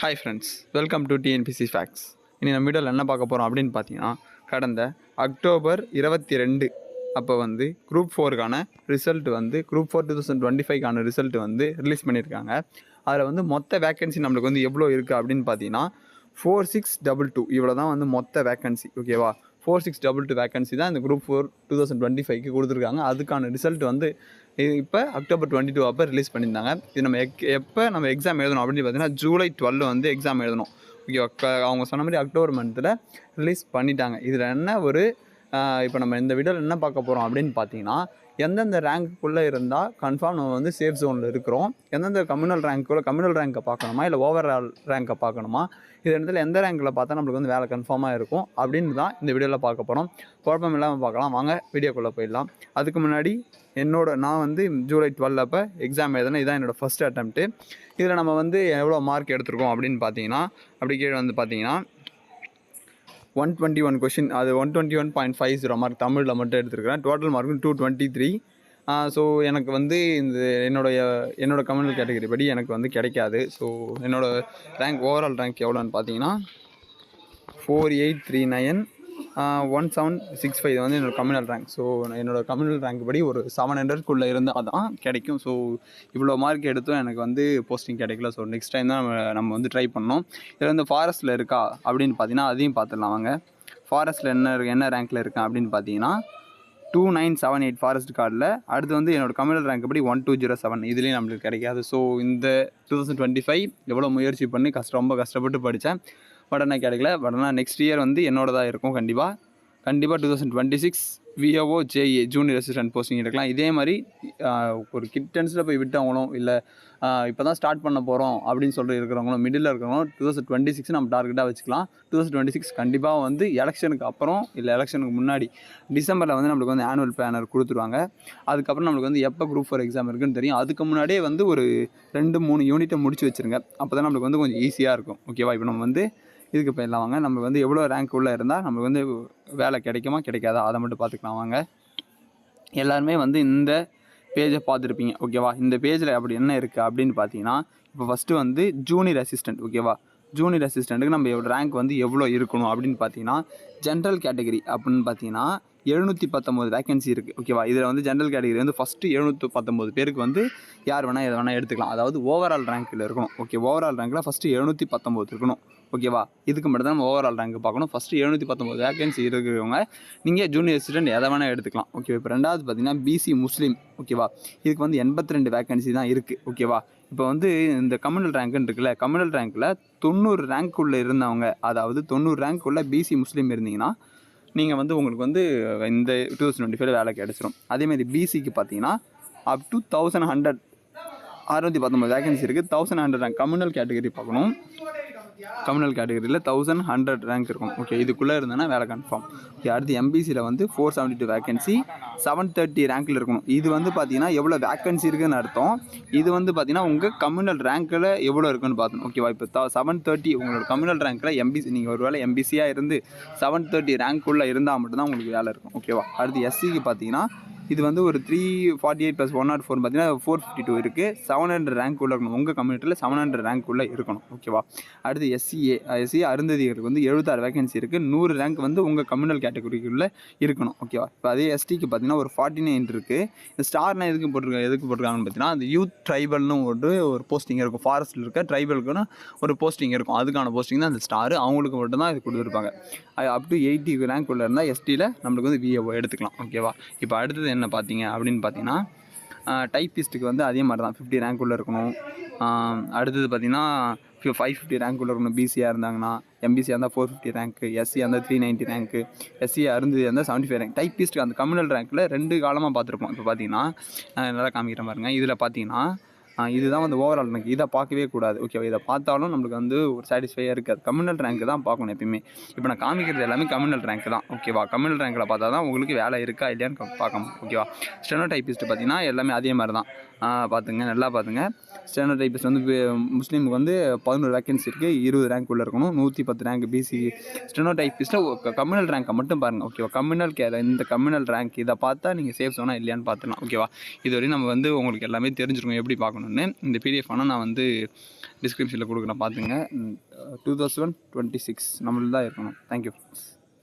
Hi friends, welcome to TNPSC facts. இனி நம்ம வீடியோவில் என்ன பார்க்க போகிறோம் அப்படின்னு பார்த்தீங்கன்னா, கடந்த அக்டோபர் 22 அப்போ வந்து குரூப் 4க்கான ரிசல்ட் வந்து குரூப் 4 2025க்கான ரிசல்ட் வந்து ரிலீஸ் பண்ணியிருக்காங்க. அதில் வந்து மொத்த வேக்கன்சி நம்மளுக்கு வந்து எவ்வளோ இருக்குது அப்படின்னு பார்த்தீங்கன்னா 4622 இவ்வளோ தான் வந்து மொத்த வேக்கன்சி. ஓகேவா, 4622 வேக்கன்சி தான் இந்த குரூப் 4 2025க்கு கொடுத்துருக்காங்க. அதுக்கான ரிசல்ட் வந்து இப்போ அக்டோபர் 22 அப்போ ரிலீஸ் பண்ணியிருந்தாங்க. இது நம்ம எப்போ நம்ம எக்ஸாம் எழுதணும் அப்படின்னு பார்த்தீங்கன்னா ஜூலை 12 வந்து எக்ஸாம் எழுதணும். ஓகேவா, அவங்க சொன்ன மாதிரி அக்டோபர் மந்தில் ரிலீஸ் பண்ணிட்டாங்க. இதில் என்ன ஒரு இப்போ நம்ம இந்த வீடியோவில் என்ன பார்க்க போகிறோம் அப்படின்னு பார்த்தீங்கன்னா, எந்தெந்த ரேங்க்குள்ளே இருந்தால் கன்ஃபார்ம் நம்ம வந்து சேஃப் ஜோனில் இருக்கிறோம், எந்தெந்த கம்யூனல் ரேங்கை பார்க்கணுமா இல்லை ஓவரால் ரேங்கை பார்க்கணுமா, இது இடத்துல எந்த ரேங்கில் பார்த்தா நம்மளுக்கு வந்து வேலை கன்ஃபார்மாக இருக்கும் அப்படின்னு தான் இந்த வீடியோவில் பார்க்க போகிறோம். குழப்பம் இல்லாமல் பார்க்கலாம், வாங்க வீடியோக்குள்ளே போயிடலாம். அதுக்கு முன்னாடி நான் வந்து ஜூலை 12 அப்போ எக்ஸாம் எழுதுனேன். இதுதான் என்னோடய ஃபஸ்ட் அட்டெம்ப்ட்டு. இதில் நம்ம வந்து எவ்வளோ மார்க் எடுத்திருக்கோம் அப்படின்னு பார்த்தீங்கன்னா, அப்படி கீழே வந்து பார்த்தீங்கன்னா 121 கொஷின், அது 121.50 மார்க் தமிழில் மட்டும் எடுத்துருக்கிறேன். டோட்டல் மார்க்கும் 223. ஸோ எனக்கு வந்து என்னோட கம்யூனல் கேட்டகரி படி எனக்கு வந்து கிடைக்காது. ஸோ என்னோடய ரேங்க் ஓவரால் ரேங்க் எவ்வளோன்னு பார்த்தீங்கன்னா 4839 1765 வந்து என்னோடய கம்யூனல் ரேங்க். ஸோ என்னோடய கம்யூனல் ரேங்க் படி ஒரு 700க்குள்ளே இருந்தால் தான் கிடைக்கும். ஸோ இவ்வளோ மார்க் எடுத்தும் எனக்கு வந்து போஸ்டிங் கிடைக்கல. ஸோ நெக்ஸ்ட் டைம் தான் நம்ம வந்து ட்ரை பண்ணோம். இதில் வந்து ஃபாரஸ்ட்டில் இருக்கா அப்படின்னு பார்த்தீங்கன்னா அதையும் பார்த்துடலாம் வாங்க. ஃபாரஸ்ட்டில் என்ன ரேங்க்கில் இருக்கேன் அப்படின்னு பார்த்தீங்கன்னா 2978 ஃபாரஸ்ட் கார்டில். அடுத்து வந்து என்னோடய கம்யூனல் ரேங்க் படி 1207. இதுலேயும் நம்மளுக்கு கிடைக்காது. ஸோ இந்த 2025 எவ்வளோ முயற்சி பண்ணி ரொம்ப கஷ்டப்பட்டு படித்தேன். பட் ஆனால் கிடைக்கல. பட் ஆனால் நெக்ஸ்ட் இயர் வந்து என்னோடதாக இருக்கும். கண்டிப்பாக 2026 விஓஓ ஜேஏ ஜூனியர் அசிஸ்டன்ட் போஸ்டிங் எடுக்கலாம். இதே மாதிரி ஒரு கிட்டன்ஸில் போய் விட்டவங்களும் இல்லை இப்போ தான் ஸ்டார்ட் பண்ண போகிறோம் அப்படின்னு சொல்லிட்டு இருக்கிறவங்களும் மிடில் இருக்கிறவங்களும் 2026 நம்ம டார்கெட்டாக வச்சுக்கலாம். 2026 கண்டிப்பாக வந்து எலெக்ஷனுக்கு அப்புறம் இல்லை எலெக்ஷனுக்கு முன்னாடி டிசம்பரில் வந்து நம்மளுக்கு வந்து ஆனுவல் பிளானர் கொடுத்துருவாங்க. அதுக்கப்புறம் நம்மளுக்கு வந்து எப்போ குரூப் 4 எக்ஸாம் இருக்குன்னு தெரியும். அதுக்கு முன்னாடியே வந்து ஒரு 2-3 யூனிட்டை முடிச்சு வச்சுருங்க. அப்போ தான் நம்மளுக்கு வந்து கொஞ்சம் ஈஸியாக இருக்கும். ஓகேவா, இப்போ நம்ம வந்து இதுக்கு போயிடலாம் வாங்க. நம்ம வந்து எவ்வளோ ரேங்க் உள்ளே இருந்தால் நம்மளுக்கு வந்து வேலை கிடைக்குமா கிடைக்காதா அதை மட்டும் பார்த்துக்கலாம் வாங்க. எல்லாருமே வந்து இந்த பேஜை பார்த்துருப்பீங்க. ஓகேவா, இந்த பேஜில் அப்படி என்ன இருக்குது அப்படின்னு பார்த்தீங்கன்னா, இப்போ ஃபஸ்ட்டு வந்து ஜூனியர் அசிஸ்டண்ட். ஓகேவா, ஜூனியர் அசிஸ்டண்ட்டுக்கு நம்ம ரேங்க் வந்து எவ்வளோ இருக்கணும் அப்படின்னு பார்த்தீங்கன்னா, ஜென்ரல் கேட்டகரி அப்படின்னு பார்த்தீங்கன்னா 719 வேக்கன்சி இருக்குது. ஓகேவா, இதில் வந்து ஜென்ரல் கேட்டகரி வந்து ஃபஸ்ட்டு 719 பேருக்கு வந்து யார் வேணால் எதை வேணால் எடுத்துக்கலாம். அதாவது ஓவரால் ரேங்க்கில் இருக்கணும். ஓகே, ஓவரால் ரேங்க்கில் ஃபஸ்ட்டு 719 இருக்கணும். ஓகேவா, இதுக்கு மட்டும் தான் நம்ம ஓவரால் ரேங்க் பார்க்கணும். ஃபஸ்ட்டு 719 வேக்கன்சி இருக்கிறவங்க நீங்கள் ஜூனியர் அசிஸ்டன்ட் எதை வேணால் எடுத்துக்கலாம். ஓகே, இப்போ ரெண்டாவது பார்த்தீங்கன்னா பிசி முஸ்லீம். ஓகேவா, இதுக்கு வந்து 82 வேக்கன்சி தான் இருக்குது. ஓகேவா, இப்போ வந்து இந்த கம்யூனல் ரேங்க்குன்னு இருக்குல்ல, கம்யூனல் ரேங்க்கில் 90 ரேங்க்குள்ளே இருந்தவங்க, அதாவது 90 ரேங்க்குள்ளே பிசி முஸ்லீம் இருந்தீங்கன்னா நீங்கள் வந்து உங்களுக்கு வந்து இந்த 2025 வேலை கிடச்சிரும். அதேமாதிரி பிசிக்கு பார்த்தீங்கன்னா அப் டு 1100 619 வேகன்சி இருக்குது. 1100 ரேங்க் கம்யூனல் கேட்டகரி பார்க்கணும். கம்யூனல் கேட்டகரியில் 1100 ரேங்க் இருக்கும். ஓகே, இதுக்குள்ளே இருந்தேன்னா வேலை கன்ஃபார்ம். ஓகே, அடுத்து எம்பிசியில் வந்து 472 வேகன்சி 730 ரேங்க்கில் இருக்கணும். இது வந்து பார்த்தீங்கன்னா எவ்வளோ வேக்கன்சி இருக்குதுன்னு அர்த்தம். இது வந்து பார்த்தீங்கன்னா உங்கள் கம்யூனல் ரேங்க்கில் எவ்வளோ இருக்குன்னு பார்த்தணும். ஓகேவா, இப்போ 730 உங்களோட கம்யூனல் ரேங்க்கில் எம்பிசி நீங்கள் ஒரு வேளை எம்பிசியாக இருந்து 730 ரேங்க்குள்ளே இருந்தால் மட்டும்தான் உங்களுக்கு வேலை இருக்கும். ஓகேவா, அடுத்து எஸ்சிக்கு பார்த்தீங்கன்னா இது வந்து ஒரு 348 + 104 பார்த்தீங்கன்னா 452 இருக்குது. 700 ரேங்க் உள்ள இருக்கணும். உங்கள் கம்யூனிட்டியில் 700 ரேங்க் உள்ளே இருக்கணும். ஓகேவா, அடுத்து எஸ்சி அருந்ததிகளுக்கு வந்து 76 வேகன்சி இருக்குது. 100 ரேங்க் வந்து உங்கள் கம்யூனல் கேட்டகரிக்குள்ளே இருக்கணும். ஓகேவா, இப்போ அதே எஸ்டிக்கு பார்த்தீங்கன்னா ஒரு 49 இருக்குது. இந்த ஸ்டார்னால் எதுக்கு போட்டிருக்காங்கன்னு பார்த்தீங்கன்னா அந்த யூத் ட்ரைபல்னு ஒரு போஸ்டிங் இருக்கும். ஃபாரஸ்ட்டில் இருக்க ட்ரைபலுக்குன்னு ஒரு போஸ்டிங் இருக்கும். அதுக்கான போஸ்டிங் தான் அந்த ஸ்டார். அவங்களுக்கு மட்டும்தான் இது கொடுத்துருப்பாங்க. அப் டு 80 ரேங்க் உள்ள இருந்தால் எஸ்டியில் நம்மளுக்கு வந்து விஏஓ எடுத்துக்கலாம். ஓகேவா, இப்போ அடுத்தது என்ன பார்த்தீங்க அப்படின்னு பார்த்தீங்கன்னா டைப்பிஸ்ட்டுக்கு வந்து அதே மாதிரி தான் 50 ரேங்க் உள்ளே இருக்கணும். அடுத்தது பார்த்தீங்கன்னா 550 ரேங்க் உள்ள இருக்கணும். பிசியாக இருந்தாங்கன்னா, எம்பிசியாக இருந்தால் 450 ரேங்க்கு, எஸ்சியாக இருந்தால் 390 ரேங்க்கு, எஸ்சியாக இருந்தது இருந்தால் 75 ரேங்க். டைப்பிஸ்ட்டுக்கு அந்த கம்யூனல் ரேங்க்கில் 2 காலமாக பார்த்துருப்போம். இப்போ பார்த்தீங்கன்னா நல்லா காமிக்கிற பாருங்க. இதில் பார்த்தீங்கன்னா இதுதான் வந்து ஓவரால் ரேங்க். இதை பார்க்கவே கூடாது. ஓகேவா, இதை பார்த்தாலும் நம்மளுக்கு வந்து ஒரு சாட்டிஸ்ஃபையாக இருக்காது. கம்யூனல் ரேங்க் தான் பார்க்கணும் எப்பயுமே. இப்போ நான் காமிக்கிறது எல்லாமே கம்யூனல் ரேங்க் தான். ஓகேவா, கம்யூனல் ரேங்க்கில் பார்த்தா தான் உங்களுக்கு வேலை இருக்கா இல்லையான்னு பார்க்கணும். ஓகேவா, ஸ்டெனோ டைப்பிஸ்ட்டு பார்த்தீங்கன்னா எல்லாமே அதே மாதிரி தான். பார்த்துங்க, நல்லா பார்த்துங்க. ஸ்டெனோ டைப்பிஸ்ட் வந்து முஸ்லீமுக்கு வந்து 11 வேக்கன்சி இருக்குது. 20 ரேங்க் உள்ள இருக்கணும். 110 ரேங்க் பிசி. ஸ்டெனோ டைப்பிஸ்ட்டில் கம்யூனல் ரேங்க்கை மட்டும் பாருங்கள், ஓகேவா? இந்த கம்யூனல் ரேங்க் இதை பார்த்தா நீங்கள் சேஃப் ஜோனா இல்லையான்னு பார்த்துக்கலாம், ஓகேவா? இதுவரையும் நம்ம வந்து உங்களுக்கு எல்லாமே தெரிஞ்சிருக்கும் எப்படி பார்க்கணுன்னு. இந்த பிடிஎஃப் ஆனால் நான் வந்து டிஸ்கிரிப்ஷனில் கொடுக்குறேன், பார்த்துங்க. 2026 நம்மளுக்கு தான் இருக்கணும். தேங்க்யூ.